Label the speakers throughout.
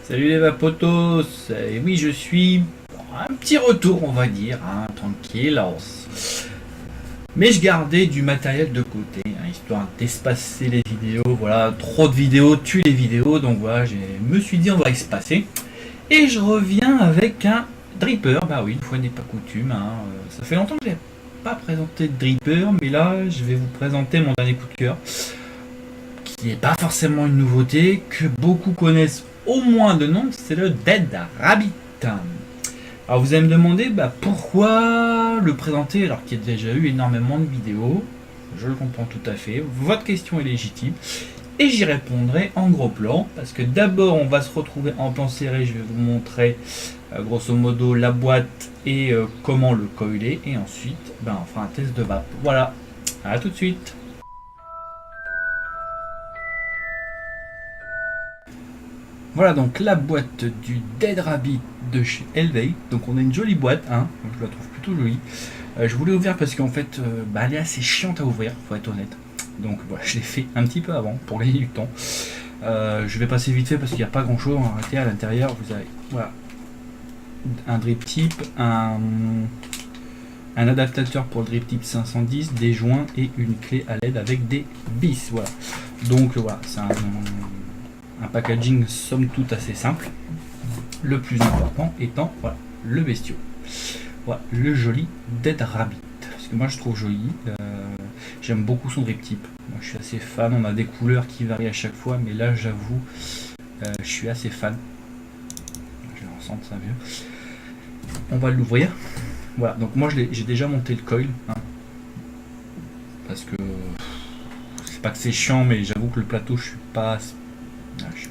Speaker 1: Salut les vapotos, et oui je suis un petit retour on va dire, hein, tranquille, mais je gardais du matériel de côté, hein, histoire d'espacer les vidéos, voilà, trop de vidéos tuent les vidéos, donc voilà, je me suis dit on va espacer, et je reviens avec un dripper, bah oui, une fois n'est pas coutume, hein, ça fait longtemps que je n'ai pas présenté de dripper, mais là je vais vous présenter mon dernier coup de cœur, qui n'est pas forcément une nouveauté, que beaucoup connaissent au moins de nom, c'est le Dead Rabbit. Alors vous allez me demander pourquoi le présenter alors qu'il y a déjà eu énormément de vidéos. Je le comprends tout à fait, votre question est légitime. Et j'y répondrai en gros plan, parce que d'abord on va se retrouver en plan serré, je vais vous montrer grosso modo la boîte et comment le coiler, et ensuite on fera un test de vape. Voilà, à tout de suite. Voilà donc la boîte du Dead Rabbit de chez Elvei. Donc on a une jolie boîte, hein, je la trouve plutôt jolie. Je voulais ouvrir parce qu'en fait elle est assez chiante à ouvrir, faut être honnête. Donc voilà, je l'ai fait un petit peu avant pour gagner du temps. Je vais passer vite fait parce qu'il n'y a pas grand chose en réalité à l'intérieur. Vous avez voilà, un drip tip, un adaptateur pour le drip tip 510, des joints et une clé à LED avec des vis. Voilà. Donc voilà, c'est un packaging somme toute assez simple. Le plus important étant voilà, le bestiau. Voilà, le joli Dead Rabbit. Parce que moi je trouve joli. J'aime beaucoup son drip tip. Moi je suis assez fan. On a des couleurs qui varient à chaque fois, mais là j'avoue, je suis assez fan. Je vais ressentir ça mieux. On va l'ouvrir. Voilà, donc moi j'ai déjà monté le coil. Hein, parce que c'est pas que c'est chiant, mais j'avoue que le plateau, je suis pas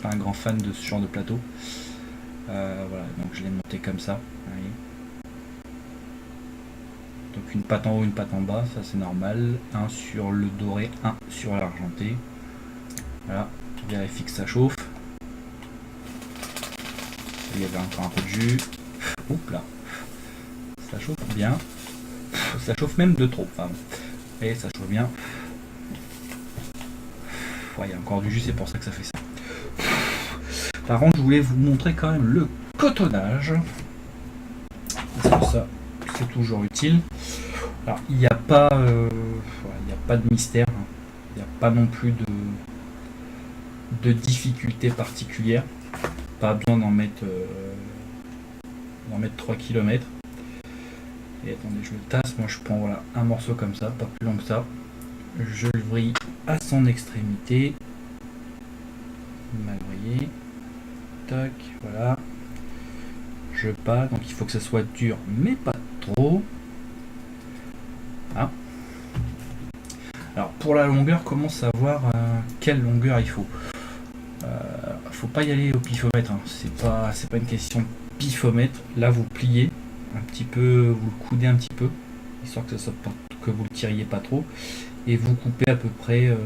Speaker 1: un grand fan de ce genre de plateau. Voilà, donc je l'ai monté comme ça. Voyez. Donc une patte en haut, une patte en bas, ça c'est normal. Un sur le doré, un sur l'argenté. Voilà, vérifie que ça chauffe. Il y avait encore un peu de jus. Oups là, ça chauffe bien. Ça chauffe même de trop. Pardon. Et ça chauffe bien. Ouais, il y a encore du jus, c'est pour ça que ça fait ça. Par contre, je voulais vous montrer quand même le cotonnage. Parce que ça, c'est toujours utile. Alors, il n'y a pas de mystère. Il n'y a pas non plus de difficulté particulière. Pas besoin d'en mettre 3 km. Et attendez, je le tasse. Moi, je prends voilà, un morceau comme ça, pas plus long que ça. Je le vrille à son extrémité. Mal vrillé. Tac, voilà. Je passe, donc il faut que ça soit dur, mais pas trop. Ah. Alors pour la longueur, comment savoir quelle longueur il faut? Faut pas y aller au pifomètre, hein. C'est pas une question de pifomètre. Là vous pliez un petit peu, vous le coudez un petit peu, histoire que que vous le tiriez pas trop, et vous coupez à peu près.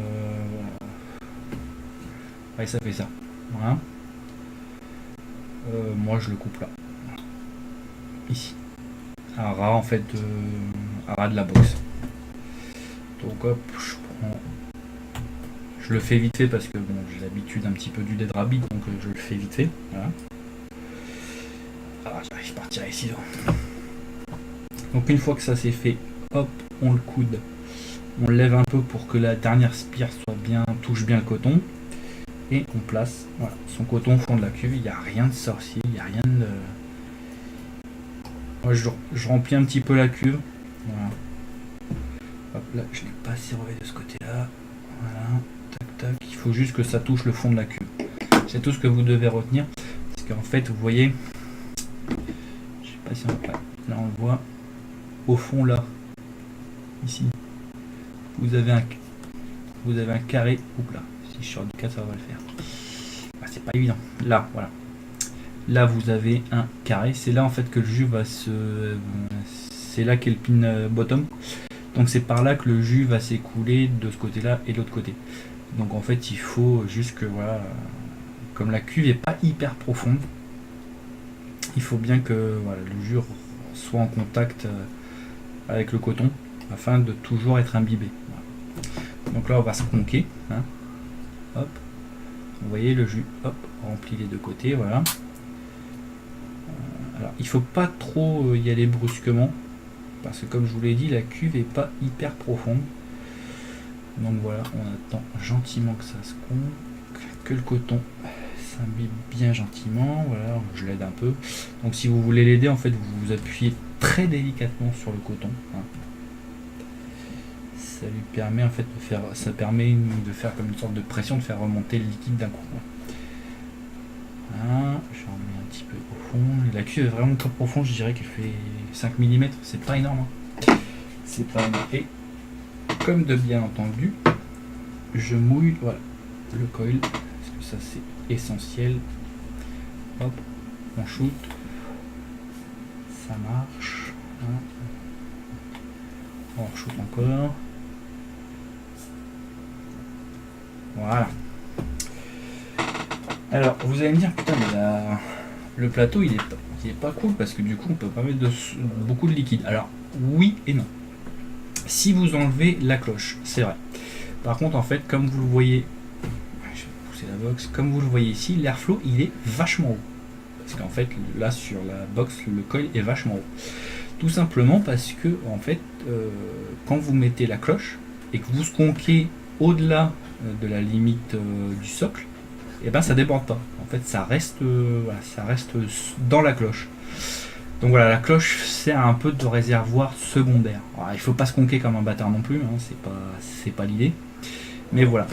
Speaker 1: Ouais, ça fait ça. Voilà. Moi je le coupe là, ici, à ras en fait, à ras de la box. Donc hop, je le fais vite fait parce que bon, j'ai l'habitude un petit peu du Dead Rabbit, donc je le fais vite fait. Voilà. Ah, j'arrive pas à tirer ici. Donc une fois que ça c'est fait, hop, on le coude, on le lève un peu pour que la dernière spire touche bien le coton. Et on place voilà, son coton au fond de la cuve. Il n'y a rien de sorcier, il n'y a rien de. Moi, je remplis un petit peu la cuve. Voilà. Hop là, je l'ai pas serré de ce côté-là. Voilà. Tac tac. Il faut juste que ça touche le fond de la cuve. C'est tout ce que vous devez retenir. Parce qu'en fait, vous voyez. Je sais pas si on peut. Là, on le voit. Au fond là. Ici. Vous avez un carré. Oups là. Si je sors du cas, ça va le faire. C'est pas évident. Là, voilà. Là, vous avez un carré. C'est là en fait que le jus va se. C'est là qu'est le pin bottom. Donc c'est par là que le jus va s'écouler de ce côté-là et de l'autre côté. Donc en fait, il faut juste que voilà, comme la cuve est pas hyper profonde, il faut bien que voilà, le jus soit en contact avec le coton afin de toujours être imbibé. Voilà. Donc là, on va se conquer. Hein. Hop. Vous voyez le jus, hop, remplit les deux côtés, voilà. Alors il faut pas trop y aller brusquement, parce que comme je vous l'ai dit, la cuve est pas hyper profonde. Donc voilà, on attend gentiment que ça se conque, que le coton s'imbibe bien gentiment. Voilà, je l'aide un peu. Donc si vous voulez l'aider, en fait, vous vous appuyez très délicatement sur le coton. Hein. Ça lui permet en fait de faire, ça permet de faire comme une sorte de pression, de faire remonter le liquide d'un coup. Voilà, j'en mets un petit peu au fond. La cuve est vraiment très profonde, je dirais qu'elle fait 5 mm, c'est pas énorme. Hein. C'est pas énorme. Et comme de bien entendu, je mouille voilà, le coil, parce que ça c'est essentiel. Hop, on shoot, ça marche. Hein. On shoot encore. Voilà. Alors, vous allez me dire, putain, mais le plateau, il est pas cool, parce que du coup, on peut pas mettre beaucoup de liquide. Alors, oui et non. Si vous enlevez la cloche, c'est vrai. Par contre, en fait, comme vous le voyez, je vais pousser la box, comme vous le voyez ici, l'airflow, il est vachement haut. Parce qu'en fait, là, sur la box, le coil est vachement haut. Tout simplement parce que, en fait, quand vous mettez la cloche, et que vous sconquez au-delà de la limite du socle, et ben ça déborde pas. En fait, ça reste dans la cloche. Donc voilà, la cloche sert un peu de réservoir secondaire. Alors, il faut pas se conquer comme un bâtard non plus, hein, c'est pas l'idée. Mais voilà.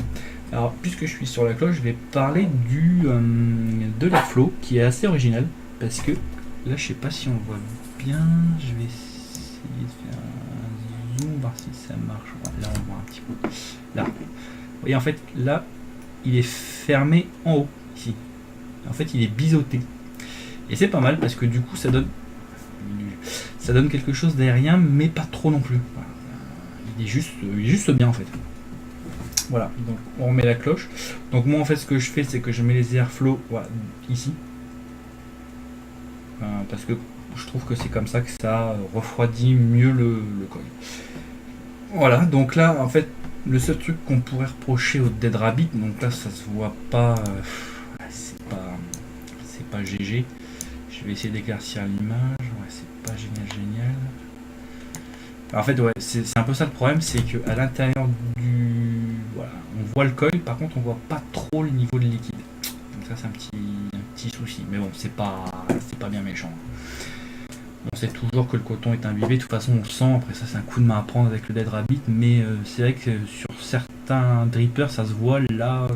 Speaker 1: Alors, puisque je suis sur la cloche, je vais parler de l'airflow qui est assez original, parce que là, je sais pas si on le voit bien. Je vais essayer de faire un zoom, voir si ça marche. Là, on voit un petit peu. Là. Vous voyez, en fait, là, il est fermé en haut, ici. En fait, il est biseauté. Et c'est pas mal, parce que du coup, ça donne quelque chose d'aérien, mais pas trop non plus. Voilà. Il est juste bien, en fait. Voilà, donc on remet la cloche. Donc moi, en fait, ce que je fais, c'est que je mets les airflow voilà, ici. Parce que je trouve que c'est comme ça que ça refroidit mieux le coil. Voilà, donc là, en fait, le seul truc qu'on pourrait reprocher au Dead Rabbit, donc là, ça se voit pas, c'est pas GG. Je vais essayer d'éclaircir l'image. Ouais, c'est pas génial. Alors, en fait, ouais, c'est un peu ça le problème, c'est que à l'intérieur voilà, on voit le coil, par contre, on voit pas trop le niveau de liquide. Donc ça, c'est un petit souci. Mais bon, c'est pas bien méchant. On sait toujours que le coton est imbibé, de toute façon on le sent, après ça c'est un coup de main à prendre avec le Dead Rabbit, mais c'est vrai que sur certains drippers ça se voit, là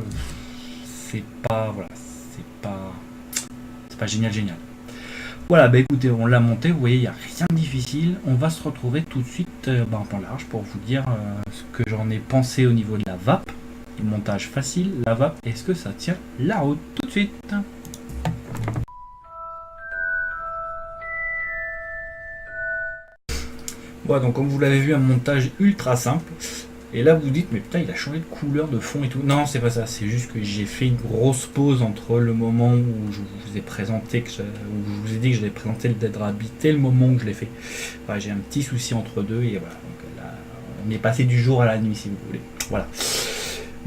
Speaker 1: c'est pas génial. Voilà, bah écoutez, on l'a monté, vous voyez, il n'y a rien de difficile, on va se retrouver tout de suite en plan large pour vous dire ce que j'en ai pensé au niveau de la vape, le montage facile, la vape, est-ce que ça tient la route tout de suite. Voilà, donc comme vous l'avez vu, un montage ultra simple. Et là vous dites, mais putain, il a changé de couleur, de fond et tout. Non, c'est pas ça, c'est juste que j'ai fait une grosse pause entre le moment où je vous ai présenté, où je vous ai dit que j'allais présenter le Dead Rabbit et le moment où je l'ai fait. Voilà, j'ai un petit souci entre deux et voilà. Donc là, on est passé du jour à la nuit si vous voulez. Voilà.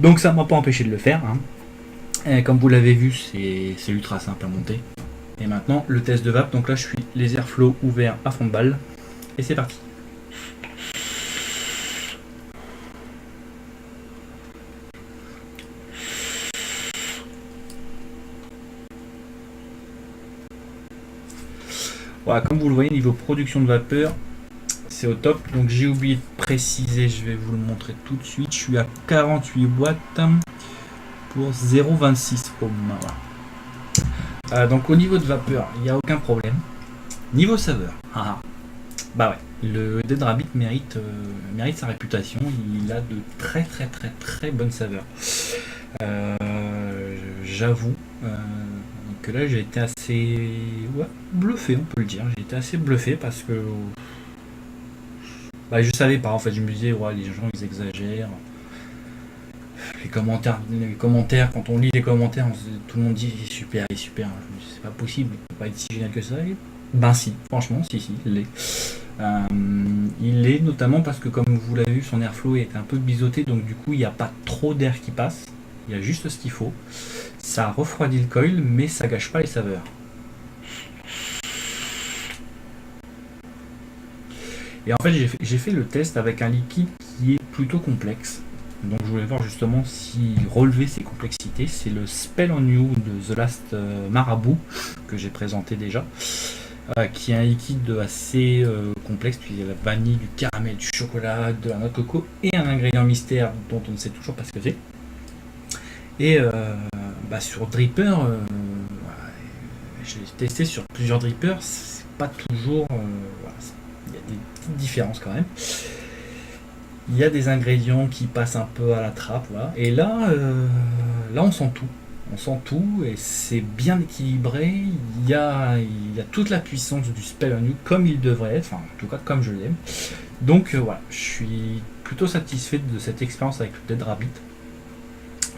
Speaker 1: Donc ça m'a pas empêché de le faire. Hein. Et comme vous l'avez vu, c'est ultra simple à monter. Et maintenant, le test de vape. Donc là, je suis les airflow ouverts à fond de balle. Et c'est parti. Voilà, comme vous le voyez, niveau production de vapeur, c'est au top. Donc j'ai oublié de préciser, je vais vous le montrer tout de suite. Je suis à 48 watts pour 0,26 ohms. Voilà. Donc au niveau de vapeur, il n'y a aucun problème. Niveau saveur, bah ouais, le Dead Rabbit mérite sa réputation. Il a de très bonnes saveurs. J'avoue que là j'ai été assez bluffé, on peut le dire. J'ai été assez bluffé parce que je savais pas, en fait, je me disais ouais, les gens ils exagèrent. Les commentaires, quand on lit les commentaires, tout le monde dit il est super. Je me dis c'est pas possible, il peut pas être si génial que ça. Ben si, franchement, si, il l'est. Il est notamment parce que comme vous l'avez vu, son airflow est un peu biseauté, donc du coup il n'y a pas trop d'air qui passe, il y a juste ce qu'il faut. Ça refroidit le coil, mais ça gâche pas les saveurs. Et en fait, j'ai fait le test avec un liquide qui est plutôt complexe. Donc je voulais voir justement si relever ces complexités. C'est le Spell on You de The Last Marabout que j'ai présenté déjà, qui est un liquide assez complexe. Puis il y a la vanille, du caramel, du chocolat, de la noix de coco et un ingrédient mystère dont on ne sait toujours pas ce que c'est. Et sur Dripper, j'ai testé sur plusieurs Drippers, c'est pas toujours. Il y a des petites différences quand même. Il y a des ingrédients qui passent un peu à la trappe, voilà. Et là, on sent tout. On sent tout et c'est bien équilibré. Il y a toute la puissance du Spell on You comme il devrait être, enfin en tout cas comme je l'aime. Donc voilà, je suis plutôt satisfait de cette expérience avec le Dead Rabbit.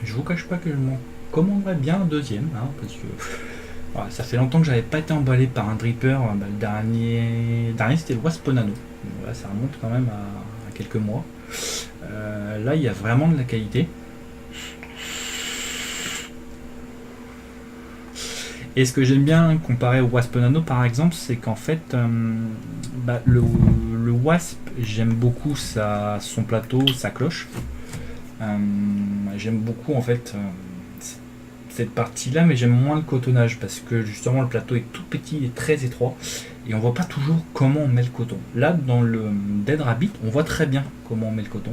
Speaker 1: Je vous cache pas que je m'en commanderais bien un deuxième, parce que voilà, ça fait longtemps que j'avais pas été emballé par un dripper. Le dernier c'était le Wasponano. Voilà, ça remonte quand même à quelques mois. Là, il y a vraiment de la qualité. Et ce que j'aime bien comparé au Wasponano par exemple, c'est qu'en fait, le Wasp, j'aime beaucoup son plateau, sa cloche. J'aime beaucoup en fait cette partie-là, mais j'aime moins le cotonnage parce que justement le plateau est tout petit et très étroit et on voit pas toujours comment on met le coton. Là, dans le Dead Rabbit, on voit très bien comment on met le coton.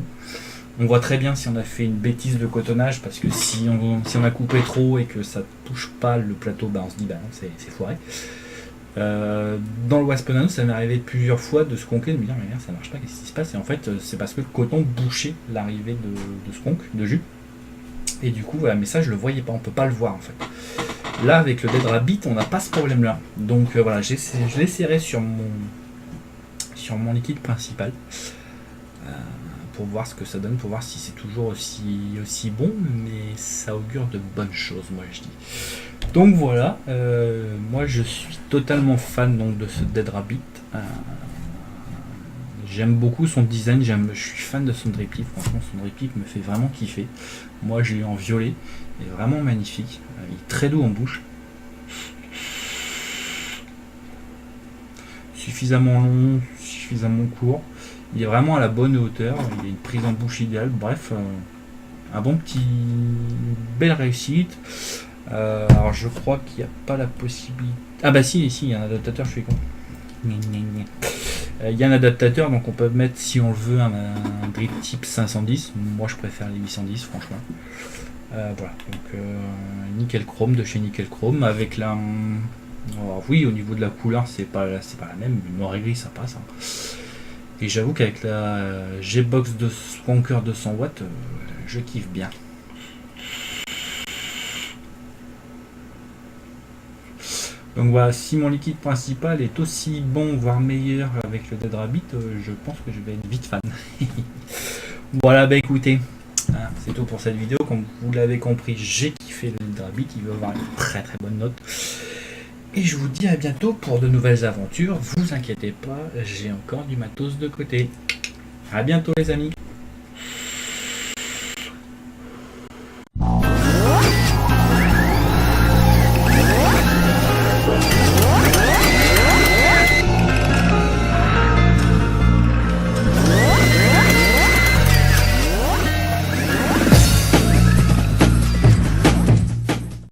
Speaker 1: On voit très bien si on a fait une bêtise de cotonnage parce que si on a coupé trop et que ça touche pas le plateau, on se dit c'est foiré. Dans le Wasponano, ça m'est arrivé plusieurs fois de sconker, de me dire mais merde, ça marche pas, qu'est-ce qui se passe? Et en fait, c'est parce que le coton bouchait l'arrivée de skunk, de jus. Et du coup, voilà, mais ça je le voyais pas, on peut pas le voir en fait. Là, avec le Dead Rabbit, on n'a pas ce problème-là. Donc voilà, je l'essaierai sur mon liquide principal pour voir ce que ça donne, pour voir si c'est toujours aussi bon, mais ça augure de bonnes choses, moi je dis. Donc voilà, moi je suis totalement fan donc, de ce Dead Rabbit. J'aime beaucoup son design, je suis fan de son drip tip. Franchement, son drip tip me fait vraiment kiffer. Moi j'ai eu en violet, il est vraiment magnifique. Il est très doux en bouche. Suffisamment long, suffisamment court. Il est vraiment à la bonne hauteur, il a une prise en bouche idéale. Bref, un bon petit. Belle réussite. Alors je crois qu'il n'y a pas la possibilité. Ah bah si, il y a un adaptateur, je suis con. Il y a un adaptateur, donc on peut mettre, si on le veut, un drip type 510. Moi je préfère les 810 franchement. Voilà, donc nickel chrome de chez Nickel Chrome avec la. Alors, oui, au niveau de la couleur, c'est pas la même, mais noir et gris ça passe. Et j'avoue qu'avec la G-Box de Swanker 200 watts, je kiffe bien. Donc voilà, si mon liquide principal est aussi bon, voire meilleur avec le Dead Rabbit, je pense que je vais être vite fan. Voilà, bah écoutez, c'est tout pour cette vidéo. Comme vous l'avez compris, j'ai kiffé le Dead Rabbit, il va avoir une très très bonne note. Et je vous dis à bientôt pour de nouvelles aventures. Vous inquiétez pas, j'ai encore du matos de côté. À bientôt les amis.